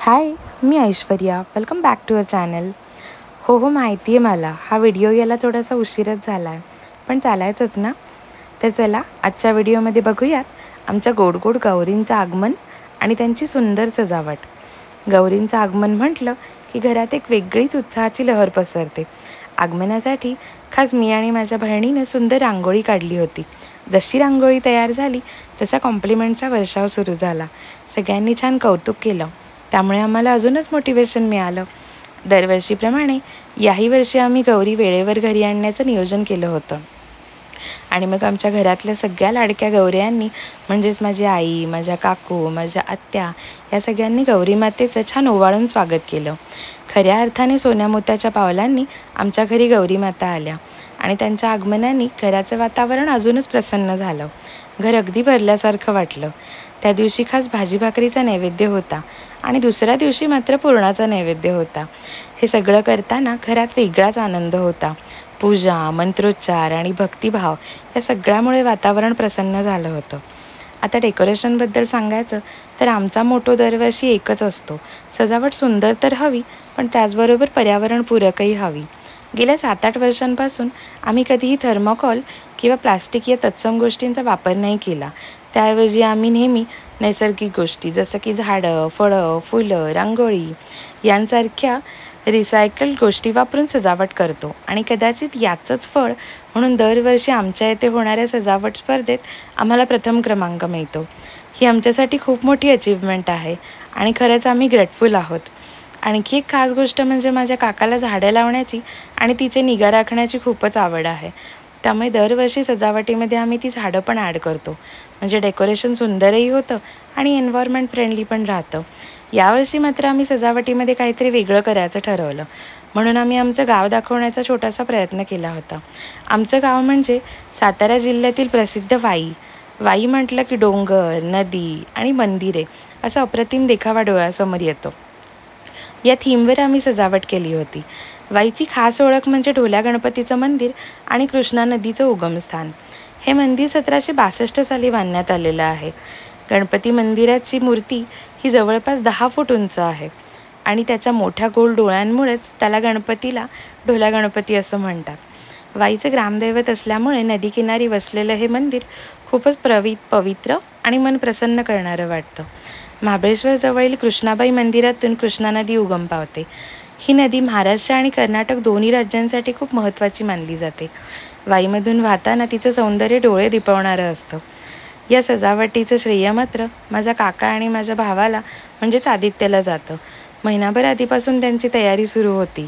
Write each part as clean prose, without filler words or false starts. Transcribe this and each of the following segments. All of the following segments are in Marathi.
हाय, मी Aishwarya. Welcome back to our channel. हो, माहिती आहे मला. हा व्हिडिओ यायला थोडासा उशीरच झाला आहे, पण चालायचंच ना. तर चला आजच्या व्हिडिओमध्ये बघूयात आमच्या गोड गोड गौरींचं आगमन आणि त्यांची सुंदर सजावट. गौरींचं आगमन म्हटलं की घरात एक वेगळीच उत्साहाची लहर पसरते. आगमनासाठी खास मी आणि माझ्या बहिणीने सुंदर रांगोळी काढली होती. जशी रांगोळी तयार झाली तसा कॉम्प्लिमेंटचा वर्षाव सुरू झाला. सगळ्यांनी छान कौतुक केलं. त्यामुळे आम्हाला अजूनच मोटिवेशन मिळालं. दरवर्षीप्रमाणे याही वर्षी आम्ही गौरी वेळेवर घरी आणण्याचं नियोजन केलं होतं. आणि मग आमच्या घरातल्या सगळ्या लाडक्या गौऱ्यांनी म्हणजेच माझी आई, माझ्या काकू, माझ्या आत्या या सगळ्यांनी गौरी मातेचं छान ओवाळून स्वागत केलं. खऱ्या अर्थाने सोन्या मोत्याच्या पावलांनी आमच्या घरी गौरी माता आल्या आणि त्यांच्या आगमनाने घराचं वातावरण अजूनच प्रसन्न झालं. घर अगदी भरल्यासारखं वाटलं. त्या दिवशी खास भाजी भाकरीचा नैवेद्य होता आणि दुसऱ्या दिवशी मात्र पुरणाचा नैवेद्य होता. हे सगळं करताना घरात वेगळाच आनंद होता. पूजा, मंत्रोच्चार आणि भक्तिभाव या सगळ्यामुळे वातावरण प्रसन्न झालं होतं. आता डेकोरेशनबद्दल सांगायचं तर आमचा मोटो दरवर्षी एकच असतो. सजावट सुंदर तर हवी, पण त्याचबरोबर पर्यावरणपूरकही हवी. गेल्या 7-8 वर्षांपासून आम्ही कधीही थर्मोकॉल किंवा प्लास्टिक या तत्सम गोष्टींचा वापर नाही केला. त्याऐवजी आम्ही नेहमी नैसर्गिक गोष्टी जसं की झाडं, फळं, फुलं, रांगोळी यांसारख्या रिसायकल्ड गोष्टी वापरून सजावट करतो. आणि कदाचित याचंच फळ म्हणून दरवर्षी आमच्या येथे होणाऱ्या सजावट स्पर्धेत आम्हाला प्रथम क्रमांक मिळतो. ही आमच्यासाठी खूप मोठी अचीव्हमेंट आहे आणि खरंच आम्ही ग्रेटफुल आहोत. आणखी एक खास गोष्ट म्हणजे माझ्या काकाला झाडं लावण्याची आणि तिची निगा राखण्याची खूपच आवड आहे. त्यामुळे दरवर्षी सजावटीमध्ये आम्ही ती झाडं पण ॲड करतो. म्हणजे डेकोरेशन सुंदरही होतं आणि एन्व्हायरमेंट फ्रेंडली पण राहतं. यावर्षी मात्र आम्ही सजावटीमध्ये काहीतरी वेगळं करायचं ठरवलं. म्हणून आम्ही आमचं गाव दाखवण्याचा छोटासा प्रयत्न केला होता. आमचं गाव म्हणजे सातारा जिल्ह्यातील प्रसिद्ध वाई. वाई म्हटलं की डोंगर, नदी आणि मंदिरे असा अप्रतिम देखावा डोळ्यासमोर येतो. या थीमवर आम्ही सजावट केली होती. वाईची खास ओळख म्हणजे ढोल्या गणपतीचं मंदिर आणि कृष्णा नदीचं उगमस्थान. हे मंदिर 1762 साली बांधण्यात आलेलं आहे. गणपती मंदिराची मूर्ती ही जवळपास 10 फूट उंच आहे आणि त्याच्या मोठ्या गोल डोळ्यांमुळेच त्याला गणपतीला ढोल्या गणपती असं म्हणतात. वाईचं ग्रामदैवत असल्यामुळे नदीकिनारी वसलेलं हे मंदिर खूपच पवित्र आणि मन प्रसन्न करणारं वाटतं. महाबळेश्वर जवळील कृष्णाबाई मंदिरातून कृष्णा नदी उगम पावते. ही नदी महाराष्ट्र आणि कर्नाटक दोन्ही राज्यांसाठी खूप महत्त्वाची मानली जाते. वाईमधून वाहताना तिचं सौंदर्य डोळे दिपवणारं असतं. या सजावटीचं श्रेय मात्र माझ्या काका आणि माझ्या भावाला म्हणजेच आदित्यला जातं. महिनाभर आधीपासून त्यांची तयारी सुरू होती.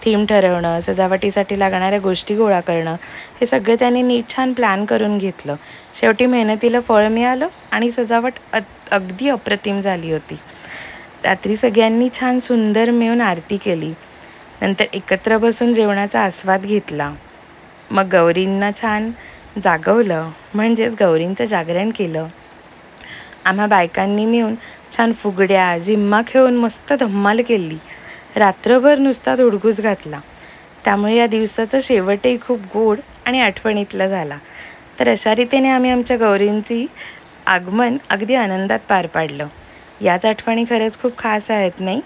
थीम ठरवणं, सजावटीसाठी लागणाऱ्या गोष्टी गोळा करणं हे सगळं त्यांनी नीट छान प्लॅन करून घेतलं. शेवटी मेहनतीला फळ मिळालं आणि सजावट अगदी अप्रतिम झाली होती. रात्री सगळ्यांनी छान सुंदर मिळून आरती केली. नंतर एकत्र बसून जेवणाचा आस्वाद घेतला. मग गौरींना छान जागवलं म्हणजेच गौरींचं जागरण केलं. आम्हा बायकांनी मिळून छान फुगड्या, झिम्मा खेळून मस्त धम्माल केली. रात्रभर नुसता धुडगूस घातला. त्यामुळे या दिवसाचा शेवटही खूप गोड आणि आठवणीतला झाला. तर अशा रीतीने आम्ही आमच्या गौरींची आगमन अगदी आनंदात पार पाडलं. याच आठवणी खरंच खूप खास आहेत नाही?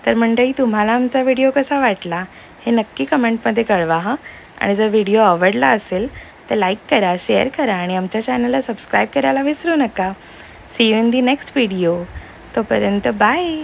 तर मंडळी, तुम्हाला आमचा व्हिडिओ कसा वाटला हे नक्की कमेंटमध्ये कळवा हां. आणि जर व्हिडिओ आवडला असेल तर लाईक करा, शेअर करा आणि आमच्या चॅनलला सबस्क्राईब करायला विसरू नका. See you in the next video. तोपर्यंत बाय.